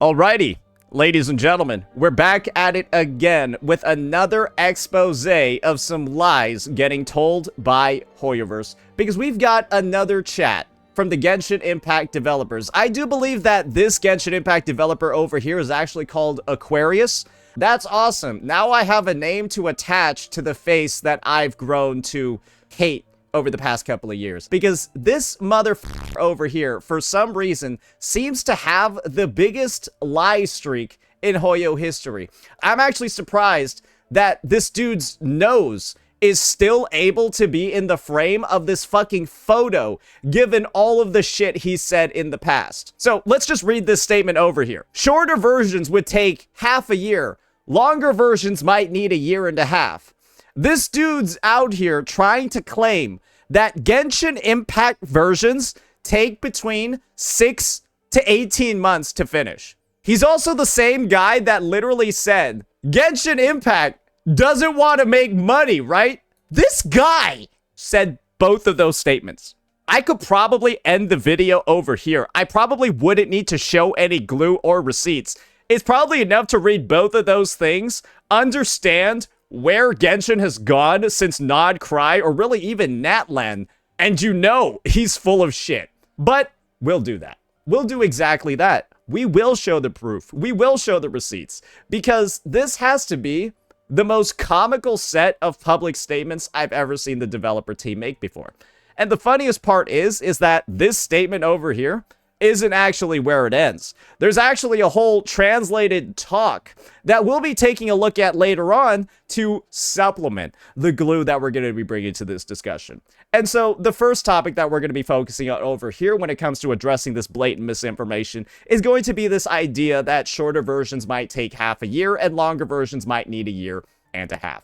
Alrighty, ladies and gentlemen, we're back at it again with another expose of some lies getting told by Hoyoverse, because we've got another chat from the Genshin Impact developers. I do believe that this Genshin Impact developer over here is actually called Aquarius. That's awesome. Now I have a name to attach to the face that I've grown to hate over the past couple of years, because this motherfucker over here, for some reason, seems to have the biggest lie streak in Hoyo history. I'm actually surprised that this dude's nose is still able to be in the frame of this fucking photo, given all of the shit he said in the past. So let's just read this statement over here. Shorter versions would take half a year. Longer versions might need a year and a half. This dude's out here trying to claim that Genshin Impact versions take between 6 to 18 months to finish. He's also the same guy that literally said, Genshin Impact doesn't want to make money, right? This guy said both of those statements. I could probably end the video over here. I probably wouldn't need to show any glue or receipts. It's probably enough to read both of those things, understand where Genshin has gone since Nod Cry, or really even Natlan, and you know he's full of shit. But we'll do that. We'll do exactly that. We will show the proof. We will show the receipts, because this has to be the most comical set of public statements I've ever seen the developer team make before. And the funniest part is that this statement over here isn't actually where it ends. There's actually a whole translated talk that we'll be taking a look at later on to supplement the glue that we're going to be bringing to this discussion. And so the first topic that we're going to be focusing on over here when it comes to addressing this blatant misinformation is going to be this idea that shorter versions might take half a year and longer versions might need a year and a half.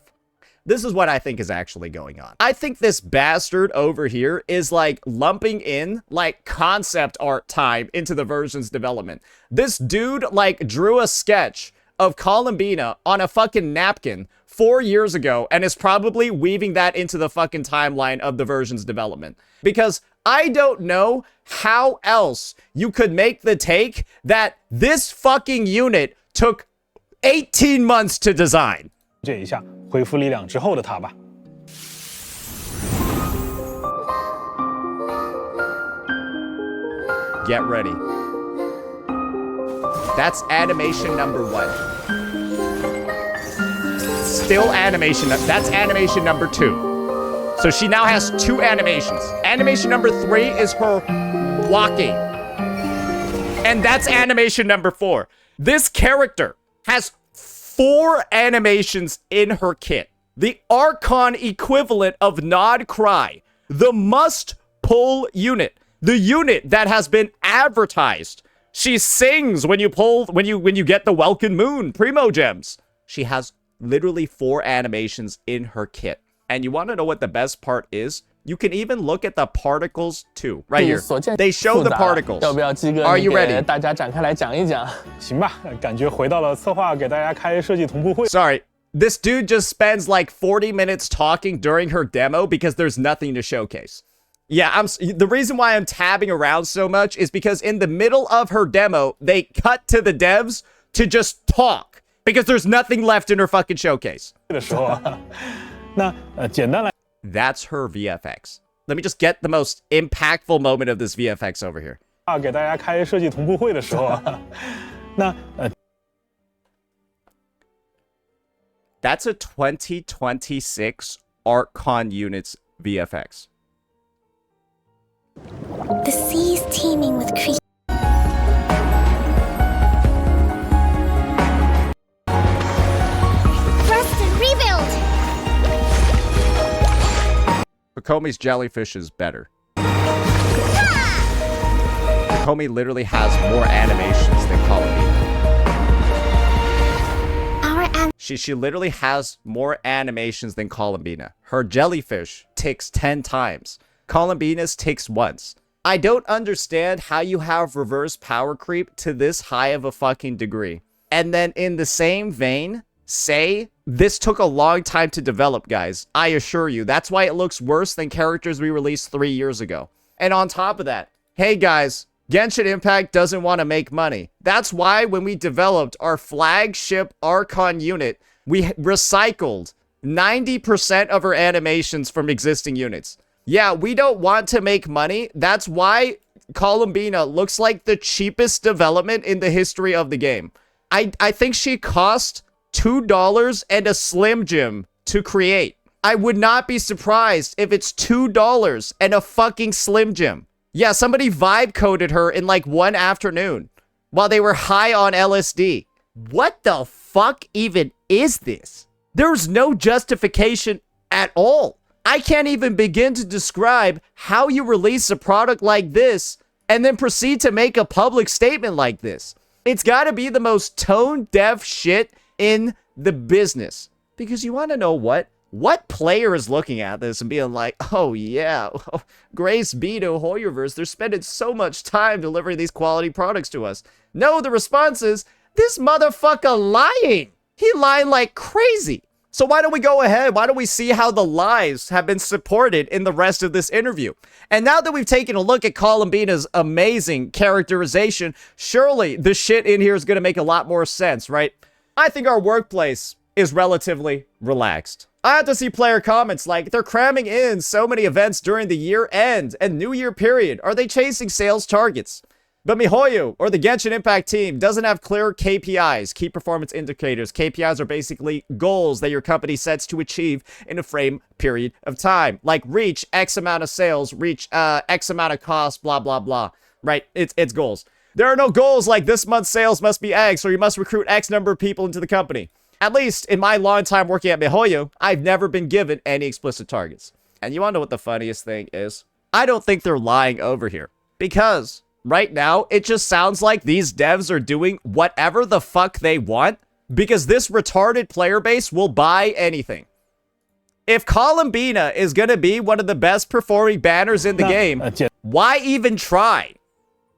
This is what I think is actually going on. I think this bastard over here is like lumping in like concept art time into the version's development. This dude like drew a sketch of Columbina on a fucking napkin 4 years ago and is probably weaving that into the fucking timeline of the version's development. Because I don't know how else you could make the take that this fucking unit took 18 months to design. 这一下恢复力量之后的他吧。Get ready. That's animation number 1. Still animation. That's animation number 2. So she now has 2 animations. Animation number 3 is her walking. And that's animation number 4. This character has 4 animations in her kit. The Archon equivalent of Nod Cry. The must-pull unit. The unit that has been advertised. She sings when you get the Welkin Moon Primo Gems. She has literally 4 animations in her kit. And you want to know what the best part is? You can even look at the particles too. Right here. They show the particles. Are you ready? 大家展开来讲一讲。行吧，感觉回到了策划给大家开设计同步会。Sorry, this dude just spends like 40 minutes talking during her demo because there's nothing to showcase. Yeah, the reason why I'm tabbing around so much is because in the middle of her demo, they cut to the devs to just talk because there's nothing left in her fucking showcase. 的时候啊，那简单来。 That's her VFX. Let me just get the most impactful moment of this VFX over here. 给大家开设计同步会的时候啊，那That's a 2026 Archon units VFX. The sea's teeming with creatures. Kokomi's jellyfish is better. Kokomi literally has more animations than Columbina. She literally has more animations than Columbina. Her jellyfish ticks 10 times. Columbina's ticks once. I don't understand how you have reverse power creep to this high of a fucking degree. And then in the same vein, say this took a long time to develop, guys. I assure you. That's why it looks worse than characters we released 3 years ago. And on top of that, hey guys, Genshin Impact doesn't want to make money. That's why when we developed our flagship Archon unit, we recycled 90% of our animations from existing units. Yeah, we don't want to make money. That's why Columbina looks like the cheapest development in the history of the game. I think she cost $2 and a Slim Jim to create. I would not be surprised if it's $2 and a fucking Slim Jim. Yeah, somebody vibe coded her in like one afternoon while they were high on LSD. What the fuck even is this? There's no justification at all. I can't even begin to describe how you release a product like this and then proceed to make a public statement like this. It's got to be the most tone-deaf shit in the business. Because you want to know what? What player is looking at this and being like, oh yeah, Grace B to Hoyoverse, they're spending so much time delivering these quality products to us. No, the response is, this motherfucker lying. He lying like crazy. So why don't we go ahead? Why don't we see how the lies have been supported in the rest of this interview? And now that we've taken a look at Columbina's amazing characterization, surely the shit in here is going to make a lot more sense, right? I think our workplace is relatively relaxed. I have to see player comments like, they're cramming in so many events during the year end and New Year period. Are they chasing sales targets? But MiHoYo, or the Genshin Impact team, doesn't have clear KPIs, key performance indicators. KPIs are basically goals that your company sets to achieve in a frame period of time. Like reach X amount of sales, reach X amount of cost, blah, blah, blah. Right? It's goals. There are no goals like this month's sales must be X, or you must recruit X number of people into the company. At least in my long time working at MiHoYo, I've never been given any explicit targets. And you want to know what the funniest thing is? I don't think they're lying over here. Because right now, it just sounds like these devs are doing whatever the fuck they want. Because this retarded player base will buy anything. If Columbina is going to be one of the best performing banners in the game, why even try?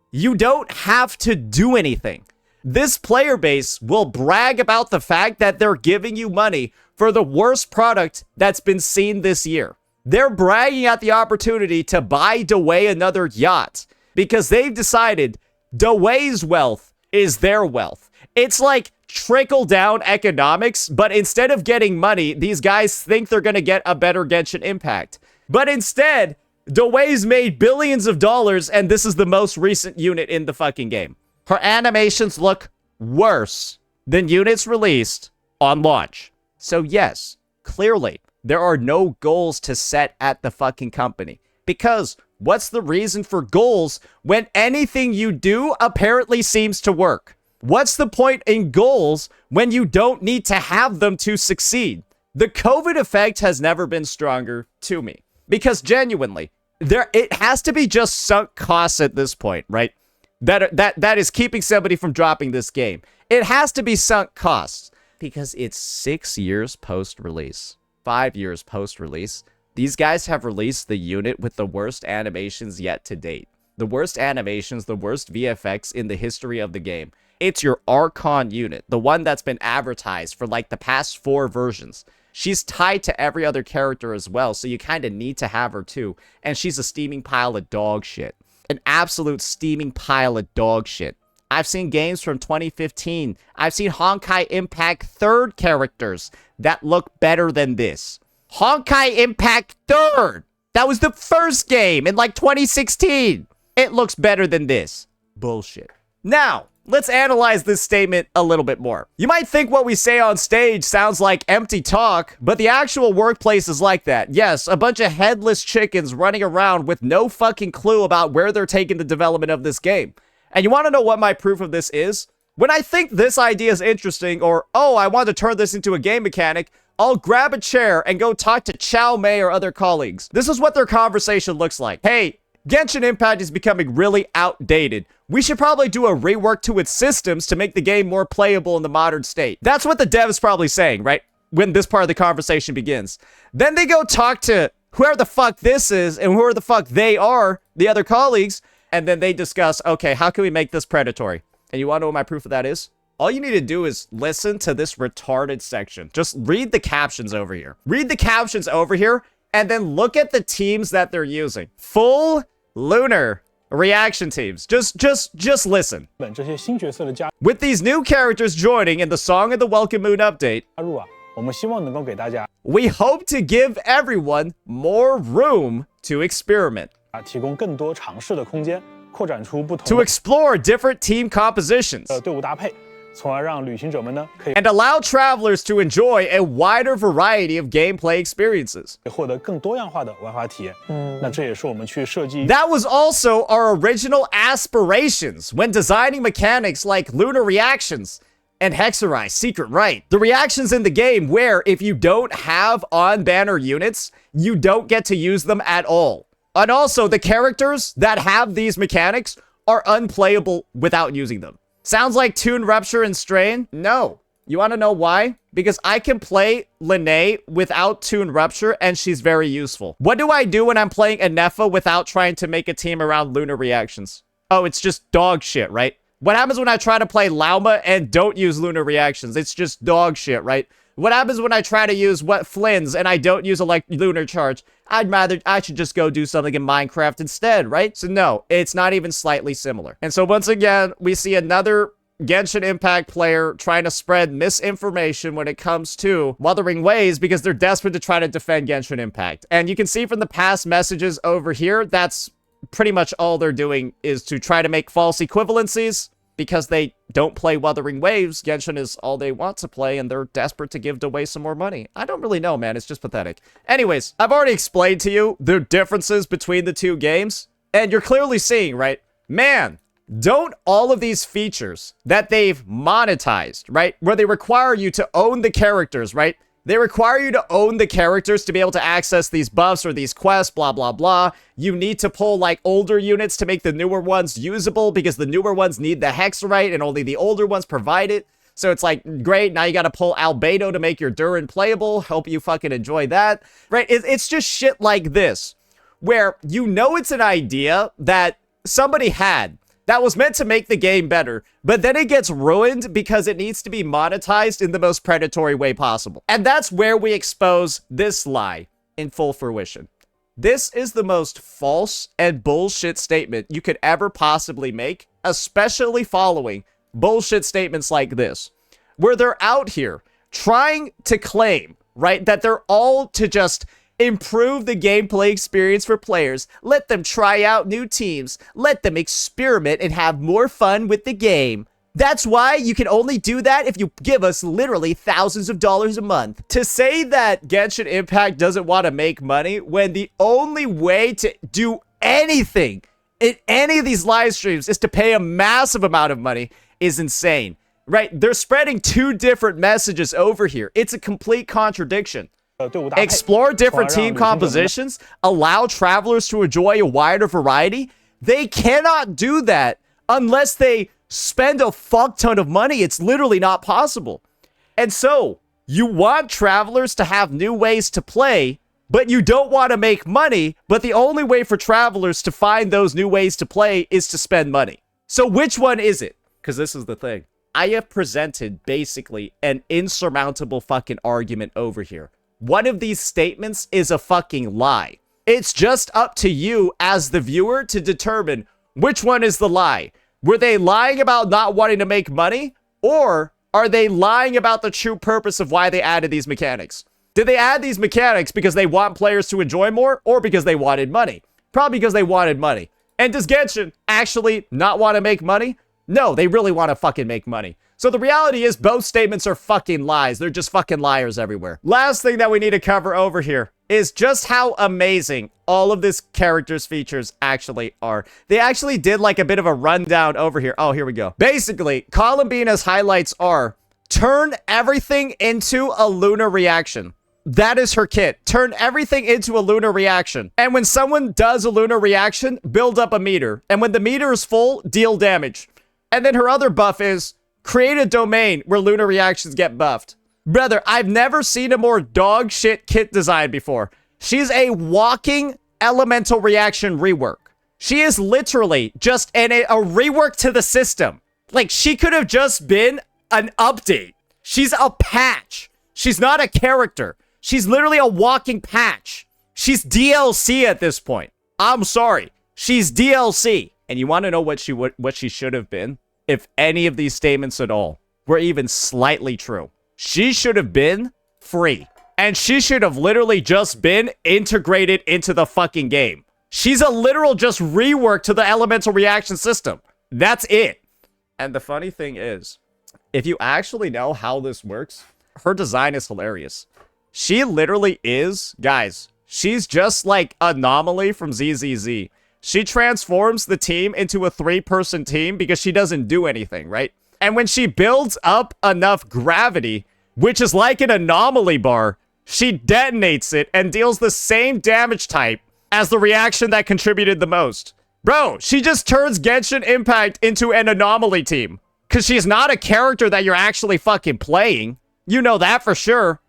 You don't have to do anything. This player base will brag about the fact that they're giving you money for the worst product that's been seen this year. They're bragging at the opportunity to buy Dewey another yacht because they've decided Dewey's wealth is their wealth. It's like trickle-down economics, but instead of getting money, these guys think they're going to get a better Genshin Impact. But instead, Dewey's made billions of dollars, and this is the most recent unit in the fucking game. Her animations look worse than units released on launch. So yes, clearly, there are no goals to set at the fucking company. Because what's the reason for goals when anything you do apparently seems to work? What's the point in goals when you don't need to have them to succeed? The COVID effect has never been stronger to me. Because genuinely, it has to be just sunk costs at this point, right? That is keeping somebody from dropping this game. It has to be sunk costs because it's 6 years post-release, 5 years post-release. These guys have released the unit with the worst animations yet to date. The worst animations, the worst VFX in the history of the game. It's your Archon unit, the one that's been advertised for like the past 4 versions. She's tied to every other character as well, so you kind of need to have her too. And she's a steaming pile of dog shit. An absolute steaming pile of dog shit. I've seen games from 2015. I've seen Honkai Impact 3rd characters that look better than this. Honkai Impact 3rd! That was the first game in like 2016. It looks better than this. Bullshit. Now, let's analyze this statement a little bit more. You might think what we say on stage sounds like empty talk, but the actual workplace is like that. Yes, a bunch of headless chickens running around with no fucking clue about where they're taking the development of this game. And you want to know what my proof of this is? When I think this idea is interesting, or, oh, I want to turn this into a game mechanic, I'll grab a chair and go talk to Chow Mei or other colleagues. This is what their conversation looks like. Hey, Genshin Impact is becoming really outdated. We should probably do a rework to its systems to make the game more playable in the modern state. That's what the dev is probably saying, right? When this part of the conversation begins. Then they go talk to whoever the fuck this is and whoever the fuck they are, the other colleagues, and then they discuss, okay, how can we make this predatory? And you want to know what my proof of that is? All you need to do is listen to this retarded section. Just read the captions over here. Read the captions over here, and then look at the teams that they're using. Full Lunar reaction teams. Just listen. 这些新角色的加 With these new characters joining in the Song of the Welcome Moon update, 入啊，我们希望能够给大家 we hope to give everyone more room to experiment, 提供更多尝试的空间，扩展出不同 to explore different team compositions, 的队伍搭配，从而让旅行者们呢可以 and allow travelers to enjoy a wider variety of gameplay experiences. 获得更多样化的玩法体验。那这也是我们去设计 That was also our original aspirations when designing mechanics like lunar reactions and Hexerize Secret Rite. The reactions in the game where if you don't have on-banner units, you don't get to use them at all. And also, the characters that have these mechanics are unplayable without using them. Sounds like Toon Rupture and Strain? No. You want to know why? Because I can play Linnae without Toon Rupture, and she's very useful. What do I do when I'm playing Anefa without trying to make a team around lunar reactions? Oh, it's just dog shit, right? What happens when I try to play Lauma and don't use lunar reactions? It's just dog shit, right? What happens when I try to use Flynn's and I don't use a lunar charge? I should just go do something in Minecraft instead, right? So no, it's not even slightly similar. And so once again, we see another Genshin Impact player trying to spread misinformation when it comes to Wuthering Waves because they're desperate to try to defend Genshin Impact. And you can see from the past messages over here, that's pretty much all they're doing is to try to make false equivalencies because they don't play Wuthering Waves. Genshin is all they want to play, and they're desperate to give away some more money. I don't really know, man. It's just pathetic. Anyways, I've already explained to you the differences between the two games, and you're clearly seeing, right? Man, don't all of these features that they've monetized, right? Where they require you to own the characters, right? They require you to own the characters to be able to access these buffs or these quests, blah, blah, blah. You need to pull, like, older units to make the newer ones usable because the newer ones need the Hexerite and only the older ones provide it. So it's like, great, now you gotta pull Albedo to make your Durin playable. Hope you fucking enjoy that. Right? It's just shit like this, where you know it's an idea that somebody had that was meant to make the game better, but then it gets ruined because it needs to be monetized in the most predatory way possible. And that's where we expose this lie in full fruition. This is the most false and bullshit statement you could ever possibly make, especially following bullshit statements like this, where they're out here trying to claim, right, that they're all to just improve the gameplay experience for players, let them try out new teams, let them experiment and have more fun with the game. That's why you can only do that if you give us literally thousands of dollars a month. To say that Genshin Impact doesn't want to make money when the only way to do anything in any of these live streams is to pay a massive amount of money is insane, right? They're spreading two different messages over here. It's a complete contradiction. Explore different team compositions, allow travelers to enjoy a wider variety. They cannot do that unless they spend a fuck ton of money. It's literally not possible. And so, you want travelers to have new ways to play, but you don't want to make money, but the only way for travelers to find those new ways to play is to spend money. So which one is it? Because this is the thing. I have presented basically an insurmountable fucking argument over here. One of these statements is a fucking lie. It's just up to you as the viewer to determine which one is the lie. Were they lying about not wanting to make money? Or are they lying about the true purpose of why they added these mechanics? Did they add these mechanics because they want players to enjoy more or because they wanted money? Probably because they wanted money. And does Genshin actually not want to make money? No, they really want to fucking make money. So the reality is both statements are fucking lies. They're just fucking liars everywhere. Last thing that we need to cover over here is just how amazing all of this character's features actually are. They actually did like a bit of a rundown over here. Oh, here we go. Basically, Columbina's highlights are turn everything into a lunar reaction. That is her kit. Turn everything into a lunar reaction. And when someone does a lunar reaction, build up a meter. And when the meter is full, deal damage. And then her other buff is create a domain where lunar reactions get buffed. Brother, I've never seen a more dog shit kit design before. She's a walking elemental reaction rework. She is literally just a rework to the system. Like, she could have just been an update. She's a patch. She's not a character. She's literally a walking patch. She's DLC at this point. I'm sorry. She's DLC. And you want to know what she should have been? If any of these statements at all were even slightly true. She should have been free. And she should have literally just been integrated into the fucking game. She's a literal just rework to the elemental reaction system. That's it. And the funny thing is, if you actually know how this works, her design is hilarious. She literally is, guys, she's just like Anomaly from ZZZ. She transforms the team into a 3-person team because she doesn't do anything, right? And when she builds up enough gravity, which is like an anomaly bar, she detonates it and deals the same damage type as the reaction that contributed the most. Bro, she just turns Genshin Impact into an anomaly team. Because she's not a character that you're actually fucking playing. You know that for sure.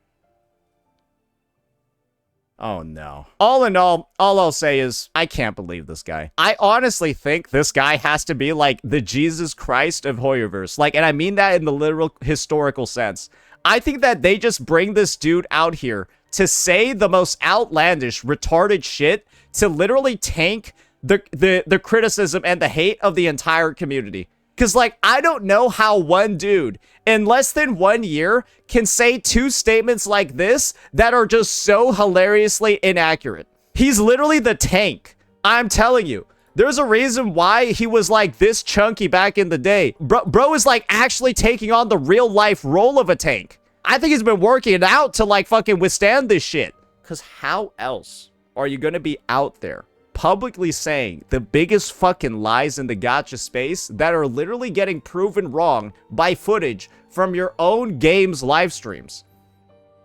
Oh no. All in all I'll say is, I can't believe this guy. I honestly think this guy has to be like the Jesus Christ of Hoyoverse. Like, and I mean that in the literal historical sense. I think that they just bring this dude out here to say the most outlandish, retarded shit to literally tank the criticism and the hate of the entire community. Because, like, I don't know how one dude in less than 1 year can say 2 statements like this that are just so hilariously inaccurate. He's literally the tank. I'm telling you. There's a reason why he was, like, this chunky back in the day. Bro is, like, actually taking on the real-life role of a tank. I think he's been working it out to, like, fucking withstand this shit. Because how else are you going to be out there publicly saying the biggest fucking lies in the gacha space that are literally getting proven wrong by footage from your own game's live streams?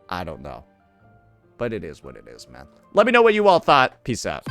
I don't know. But it is what it is, man. Let me know what you all thought. Peace out.